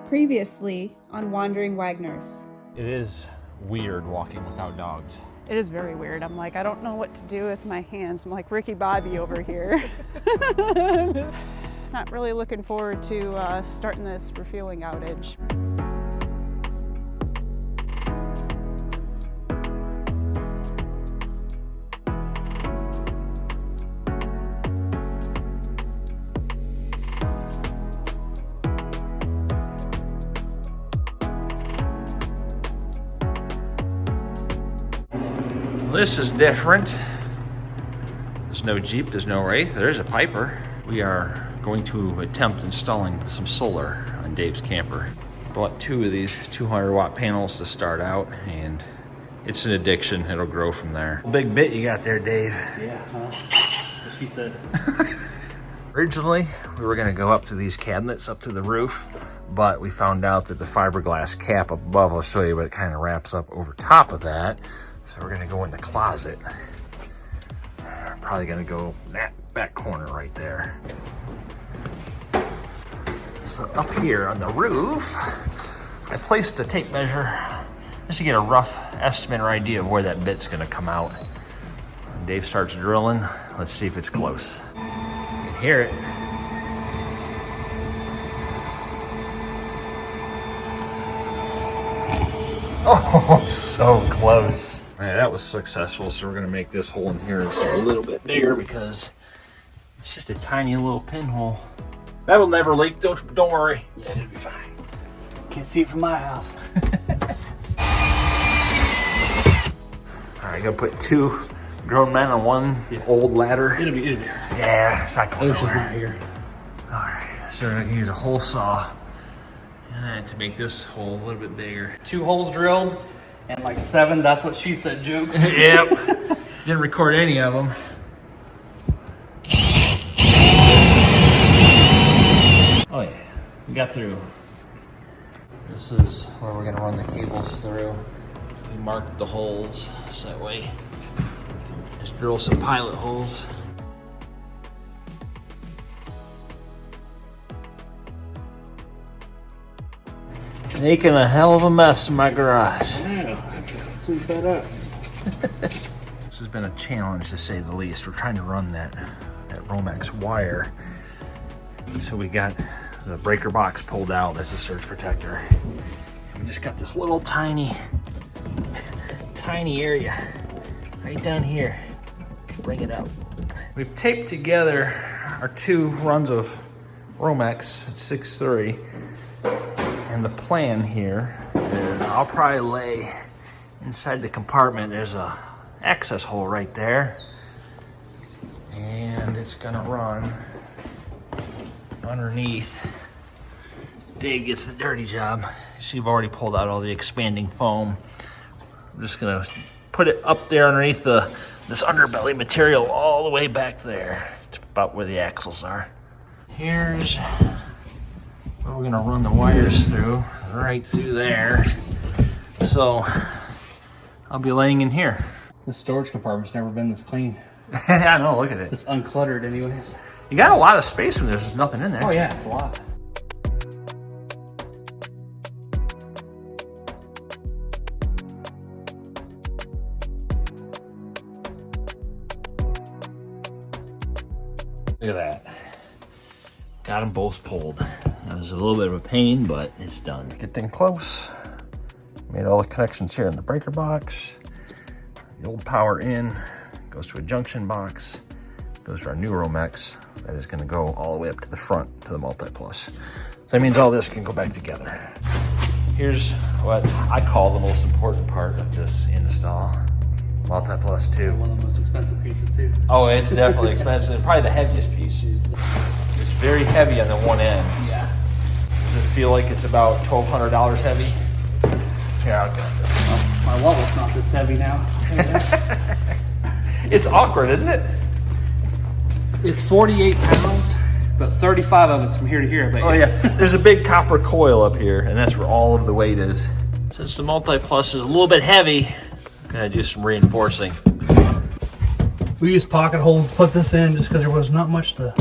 Previously on Wandering Wagners. It is weird walking without dogs. It is very weird. I'm like, I don't know what to do with my hands. I'm like Ricky Bobby over here. Not really looking forward to starting this refueling outage. This is different. There's no Jeep, there's no Wraith, there's a Piper. We are going to attempt installing some solar on Dave's camper. Bought two of these 200 watt panels to start out, and it's an addiction. It'll grow from there. Big bit you got there, Dave. Yeah, what she said. Originally, we were gonna go up to these cabinets up to the roof, but we found out that the fiberglass cap above, I'll show you, but it kind of wraps up over top of that. So we're gonna go in the closet. Probably gonna go that back corner right there. So up here on the roof, I placed a tape measure just to get a rough estimate or idea of where that bit's gonna come out. When Dave starts drilling, let's see if it's close. You can hear it. Oh, so close. Man, that was successful, so we're gonna make this hole in here just a little bit bigger because it's just a tiny little pinhole. That'll never leak, don't worry. Yeah, it'll be fine. Can't see it from my house. All right, gonna put two grown men on one old ladder. It'll be. Yeah, it's not going It's just not here. All right, so we're gonna use a hole saw to make this hole a little bit bigger. 2 holes drilled and like 7, that's what she said, jokes. Yep, didn't record any of them. Oh yeah, we got through. This is where we're gonna run the cables through. We marked the holes, so that way we can just drill some pilot holes. Making a hell of a mess in my garage. Yeah, sweep that up. This has been a challenge to say the least. We're trying to run that Romex wire. So we got the breaker box pulled out as a surge protector. We just got this little tiny area right down here. Bring it up. We've taped together our 2 runs of Romex at 6/3. And the plan here is I'll probably lay inside the compartment. There's a access hole right there. And it's gonna run underneath. Dave gets the dirty job. You see, I've already pulled out all the expanding foam. I'm just gonna put it up there underneath this underbelly material all the way back there. It's about where the axles are. Here's where we're gonna run the wires through, right through there. So I'll be laying in here. The storage compartment's never been this clean. I know, look at it. It's uncluttered anyways. You got a lot of space when there's nothing in there. Oh yeah, it's a lot. Look at that. Got them both pulled. That was a little bit of a pain, but it's done. Get them close. Made all the connections here in the breaker box. The old power in goes to a junction box. Goes to our new Romex. That is gonna go all the way up to the front to the multi-plus. So that means all this can go back together. Here's what I call the most important part of this install. Multi-plus 2. One of the most expensive pieces too. Oh, it's definitely expensive. Probably the heaviest piece. It's very heavy on the one end. Yeah. Does it feel like it's about $1,200 heavy? Yeah, I'll get this. Well, my wallet's not this heavy now. It's awkward, isn't it? It's 48 pounds, but 35 of it's from here to here. But Oh yeah, there's a big copper coil up here, and that's where all of the weight is. Since the multi-plus is a little bit heavy, I'm gonna do some reinforcing. we used pocket holes to put this in just because there was not much to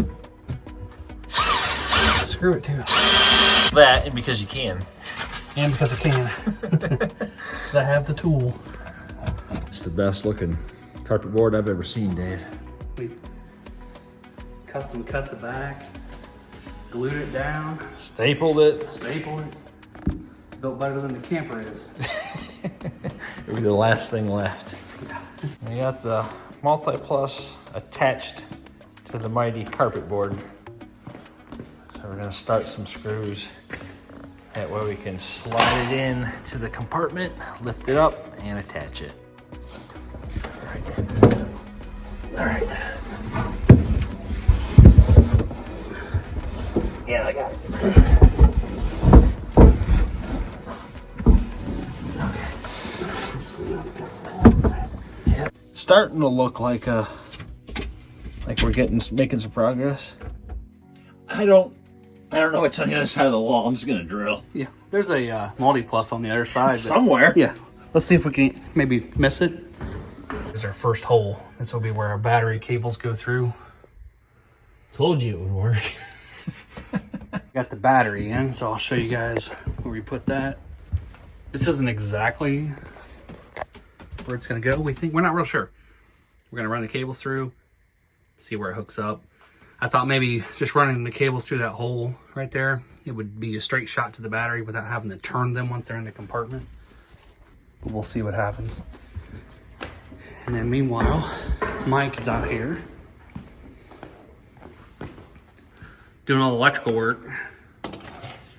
screw it to. That and because you can. And because I can. Because I have the tool. It's the best looking carpet board I've ever seen, Dave. We custom cut the back, glued it down, Stapled it. stapled it. Built better than the camper is. It'll be the last thing left. We got the Multi-Plus attached to the mighty carpet board. So we're gonna start some screws. That way we can slide it in to the compartment, lift it up, and attach it. All right. Yeah, I got it. Yep. Starting to look like we're making some progress. I don't know what's on the other side of the wall. I'm just gonna drill. Yeah, there's a multi-plus on the other side. Somewhere. Yeah, let's see if we can maybe miss it. Here's our first hole. This will be where our battery cables go through. Told you it would work. Got the battery in, so I'll show you guys where we put that. This isn't exactly where it's gonna go. We're not real sure. We're gonna run the cables through, see where it hooks up. I thought maybe just running the cables through that hole right there, it would be a straight shot to the battery without having to turn them once they're in the compartment. But we'll see what happens. And then meanwhile, Mike is out here doing all the electrical work.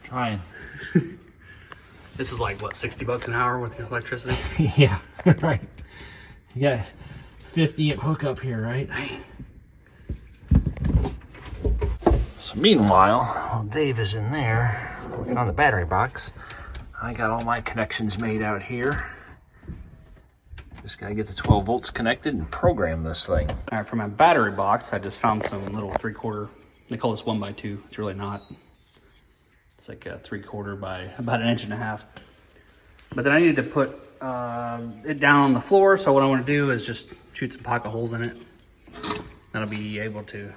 Trying. This is like, what, 60 bucks an hour with your electricity? Yeah, right. You got 50 amp hookup here, right? So meanwhile, while Dave is in there working on the battery box, I got all my connections made out here. Just gotta get the 12 volts connected and program this thing. All right, for my battery box, I just found some little 3/4, they call this 1x2. It's really not. It's like a 3/4 by about 1.5 inches. But then I needed to put it down on the floor. So what I want to do is just shoot some pocket holes in it. Then I'll be able to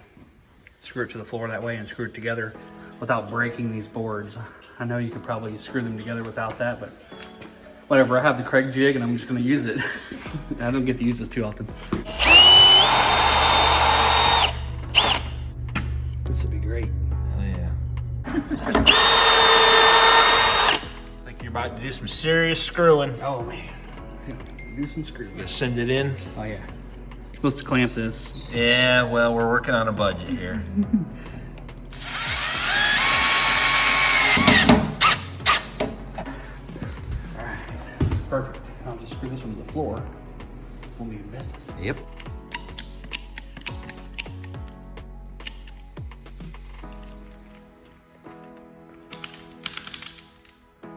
screw it to the floor that way and screw it together without breaking these boards. I know you could probably screw them together without that, but whatever. I have the Craig jig and I'm just going to use it. I don't get to use this too often. This would be great. Oh yeah. Like you're about to do some serious screwing. Oh man, do some screws. You gonna send it in? Oh yeah. Supposed to clamp this. Yeah, well, we're working on a budget here. All right, perfect. I'll just screw this one to the floor. We'll be in business. Yep.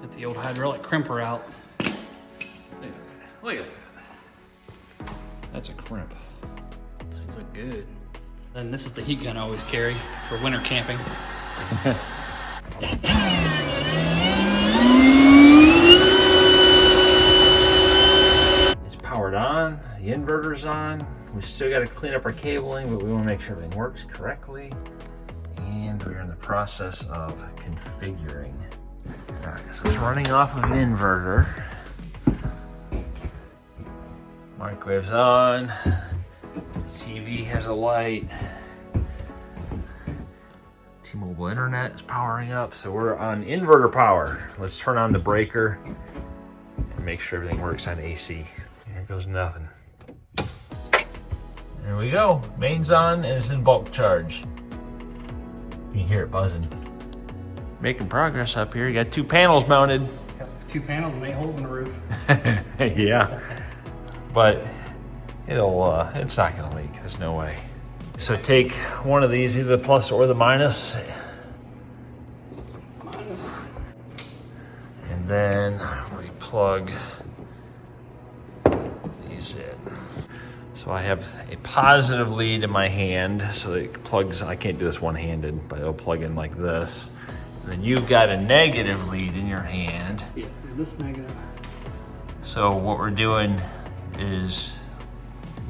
Get the old hydraulic crimper out. Look at that. That's a crimp. Things look good. Then this is the heat gun I always carry for winter camping. It's powered on, the inverter's on. We still got to clean up our cabling, but we want to make sure everything works correctly. And we're in the process of configuring. All right, so it's running off of an inverter. Microwave's on. TV has a light. T-Mobile internet is powering up, so we're on inverter power. Let's turn on the breaker and make sure everything works on AC. Here goes nothing. There we go. Main's on and it's in bulk charge. You can hear it buzzing. Making progress up here. You got 2 panels mounted. Got 2 panels and 8 holes in the roof. Yeah, but it's not gonna leak. There's no way. So take one of these, either the plus or the minus. Minus. And then we plug these in. So I have a positive lead in my hand, so it plugs, I can't do this one-handed, but it'll plug in like this. And then you've got a negative lead in your hand. Yeah, this negative. So what we're doing is,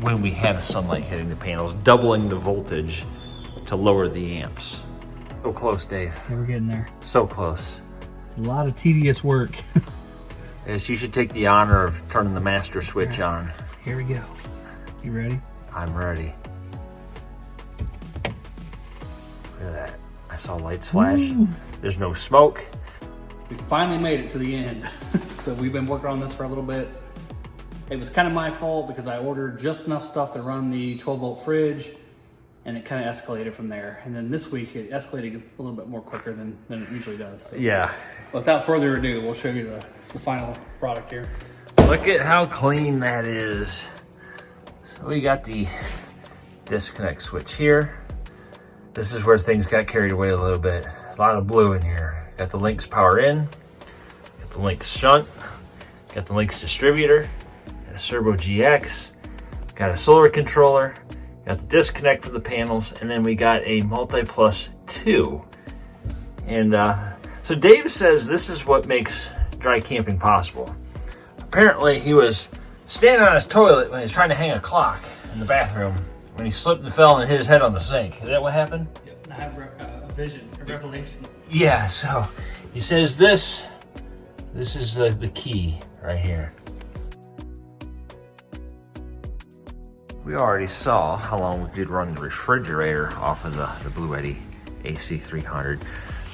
when we have sunlight hitting the panels, doubling the voltage to lower the amps. So close, Dave. Yeah, we're getting there. So close. A lot of tedious work. Yes, you should take the honor of turning the master switch on. Here we go. You ready? I'm ready. Look at that. I saw lights flash. Ooh. There's no smoke. We finally made it to the end. So we've been working on this for a little bit. It was kind of my fault because I ordered just enough stuff to run the 12-volt fridge, and it kind of escalated from there. And then this week it escalated a little bit more quicker than it usually does. So yeah. Without further ado, we'll show you the final product here. Look at how clean that is. So we got the disconnect switch here. This is where things got carried away a little bit. A lot of blue in here. Got the Lynx power in, got the Lynx Shunt, got the Lynx distributor, got a Servo GX, got a solar controller, got the disconnect for the panels, and then we got a multi-plus 2. And so Dave says this is what makes dry camping possible. Apparently he was standing on his toilet when he was trying to hang a clock in the bathroom when he slipped and fell and hit his head on the sink. Is that what happened? Yep, I have a vision, a revelation. Yeah, so he says this is the key right here. We already saw how long we could run the refrigerator off of the Bluetti AC300.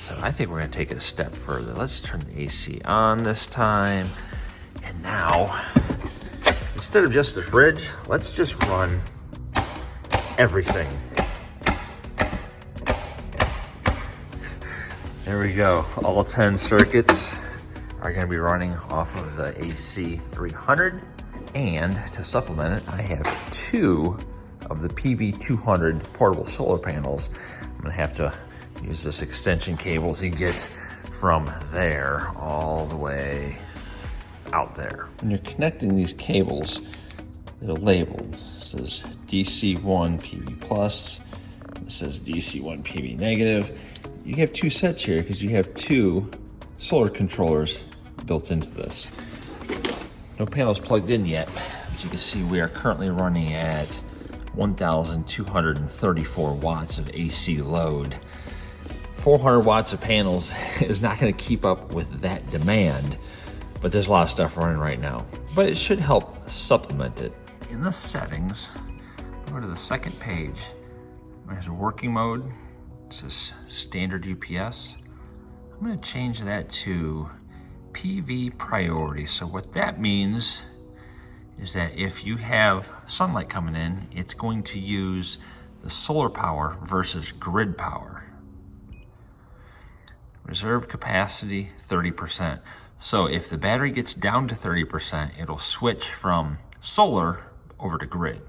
So I think we're gonna take it a step further. Let's turn the AC on this time. And now, instead of just the fridge, let's just run everything. There we go. All 10 circuits are gonna be running off of the AC300. And to supplement it, I have 2 of the PV200 portable solar panels. I'm gonna have to use this extension cable to get from there all the way out there. When you're connecting these cables, they're labeled. It says DC1 PV plus, it says DC1 PV negative. You have 2 sets here because you have 2 solar controllers built into this. No panels plugged in yet, but you can see we are currently running at 1,234 watts of AC load. 400 watts of panels is not going to keep up with that demand, but there's a lot of stuff running right now. But it should help supplement it. In the settings, go to the second page. There's a working mode. It says standard UPS. I'm going to change that to PV priority. So what that means is that if you have sunlight coming in, it's going to use the solar power versus grid power. Reserve capacity 30%. So if the battery gets down to 30%, it'll switch from solar over to grid.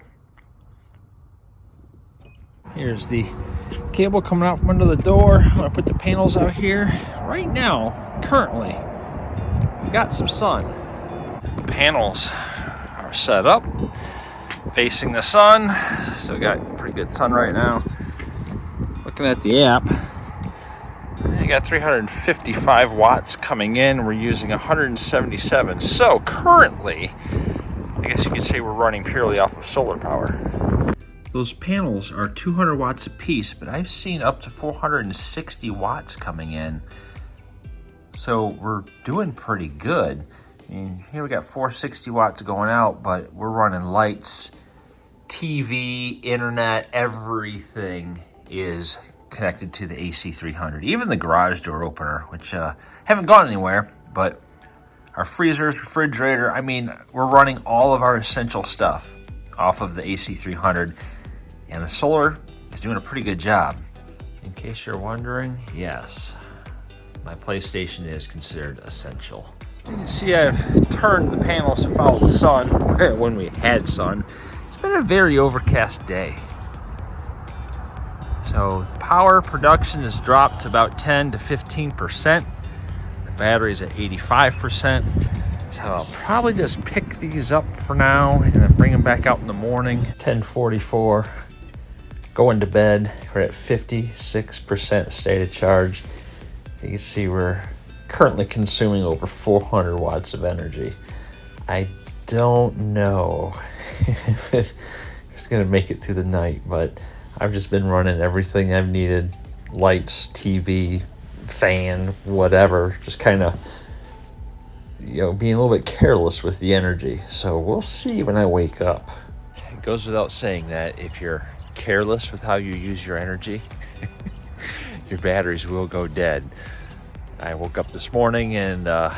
Here's the cable coming out from under the door. I'm gonna put the panels out here. Right now, currently, we got some sun. Panels are set up, facing the sun. So we got pretty good sun right now. Looking at the app, I got 355 watts coming in. We're using 177. So currently, I guess you could say we're running purely off of solar power. Those panels are 200 watts a piece, but I've seen up to 460 watts coming in. So we're doing pretty good. I mean, here we got 460 watts going out, but we're running lights, TV, internet, everything is connected to the AC300. Even the garage door opener, which haven't gone anywhere, but our freezers, refrigerator, I mean, we're running all of our essential stuff off of the AC300. And the solar is doing a pretty good job. In case you're wondering, yes, my PlayStation is considered essential. You can see I've turned the panels to follow the sun when we had sun. It's been a very overcast day. So the power production has dropped to about 10 to 15%. The battery's at 85%. So I'll probably just pick these up for now and then bring them back out in the morning. 10:44. Going to bed, we're at 56% state of charge. You can see we're currently consuming over 400 watts of energy. I don't know if it's gonna make it through the night, but I've just been running everything I've needed. Lights, TV, fan, whatever, just kind of, you know, being a little bit careless with the energy. So we'll see when I wake up. It goes without saying that if you're careless with how you use your energy, your batteries will go dead. I woke up this morning and the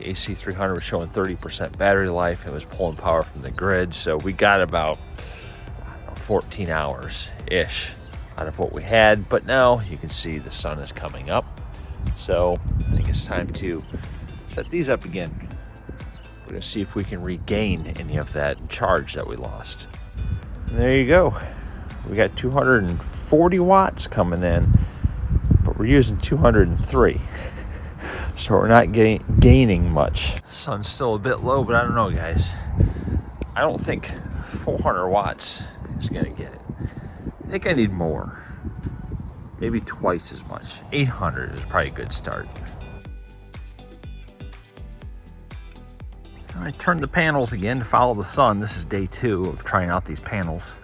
AC300 was showing 30% battery life. It was pulling power from the grid, so we got about 14 hours-ish out of what we had, but now you can see the sun is coming up, so I think it's time to set these up again. We're gonna see if we can regain any of that charge that we lost. And there you go. We got 240 watts coming in, but we're using 203. So we're not gaining much. Sun's still a bit low, but I don't know, guys. I don't think 400 watts is gonna get it. I think I need more. Maybe twice as much. 800 is probably a good start. I turned the panels again to follow the sun. This is day 2 of trying out these panels.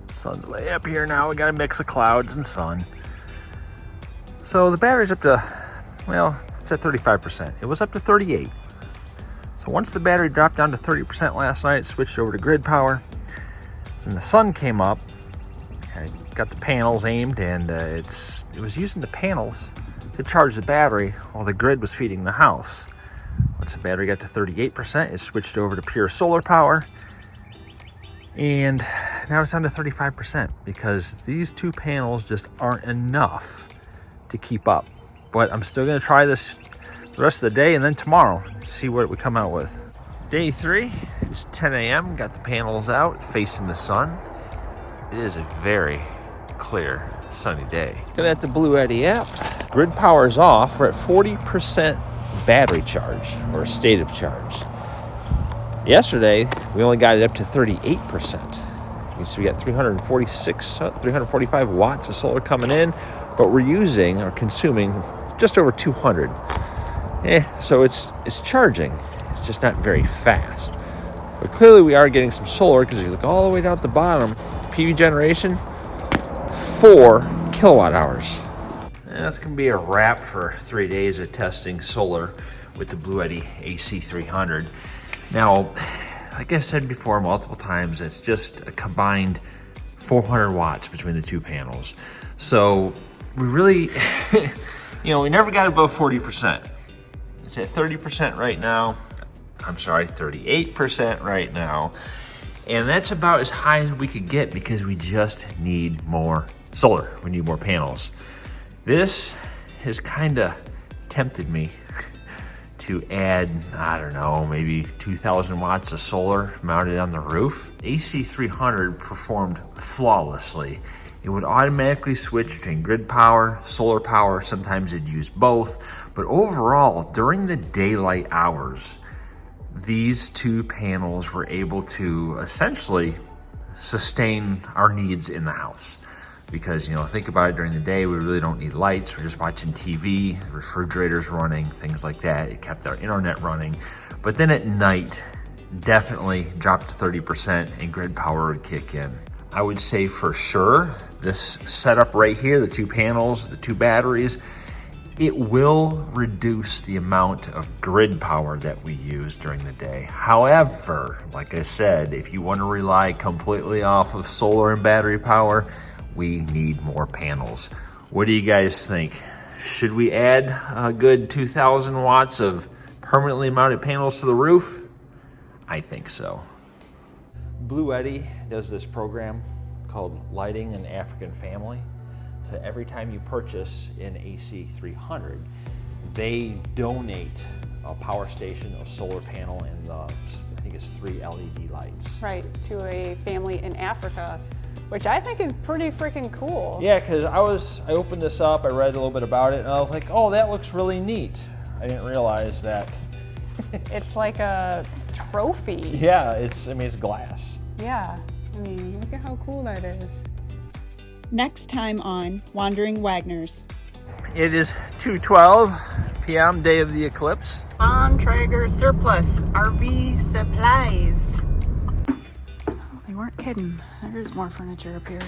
The sun's way up here now. We got a mix of clouds and sun. So the battery's up to, well, it's at 35%. It was up to 38. So once the battery dropped down to 30% last night, it switched over to grid power. And the sun came up. I got the panels aimed, and it was using the panels to charge the battery while the grid was feeding the house. Once the battery got to 38%, it switched over to pure solar power. And now it's down to 35% because these 2 panels just aren't enough to keep up. But I'm still gonna try this the rest of the day and then tomorrow, see what we come out with. Day 3, it's 10 a.m., got the panels out, facing the sun. It is a very clear, sunny day. Looking at the Bluetti app, grid power is off. We're at 40% battery charge, or state of charge. Yesterday, we only got it up to 38%. So we got 345 watts of solar coming in, but we're using or consuming just over 200. So it's charging. It's just not very fast. But clearly we are getting some solar because you look all the way down at the bottom. PV generation, 4 kilowatt hours. And that's going to be a wrap for 3 days of testing solar with the Bluetti AC300. Now, like I said before multiple times, it's just a combined 400 watts between the 2 panels. So we really, we never got above 40%. It's at 30% right now. I'm sorry, 38% right now. And that's about as high as we could get because we just need more solar. We need more panels. This has kind of tempted me to add, I don't know, maybe 2,000 watts of solar mounted on the roof. AC300 performed flawlessly. It would automatically switch between grid power, solar power, sometimes it'd use both. But overall, during the daylight hours, these 2 panels were able to essentially sustain our needs in the house. Because, think about it, during the day, we really don't need lights. We're just watching TV, refrigerators running, things like that. It kept our internet running. But then at night, definitely dropped to 30% and grid power would kick in. I would say for sure, this setup right here, the 2 panels, the 2 batteries, it will reduce the amount of grid power that we use during the day. However, like I said, if you want to rely completely off of solar and battery power, we need more panels. What do you guys think? Should we add a good 2,000 watts of permanently mounted panels to the roof? I think so. Bluetti does this program called Lighting an African Family. So every time you purchase an AC300, they donate a power station, a solar panel, and I think it's 3 LED lights. Right, to a family in Africa, which I think is pretty freaking cool. Yeah, because I opened this up, I read a little bit about it, and I was like, oh, that looks really neat. I didn't realize that it's like a trophy. Yeah, it's glass. Yeah, look at how cool that is. Next time on Wandering Wagners. It is 2:12 p.m., day of the eclipse. On Traeger Surplus RV Supplies. They weren't kidding. There is more furniture up here.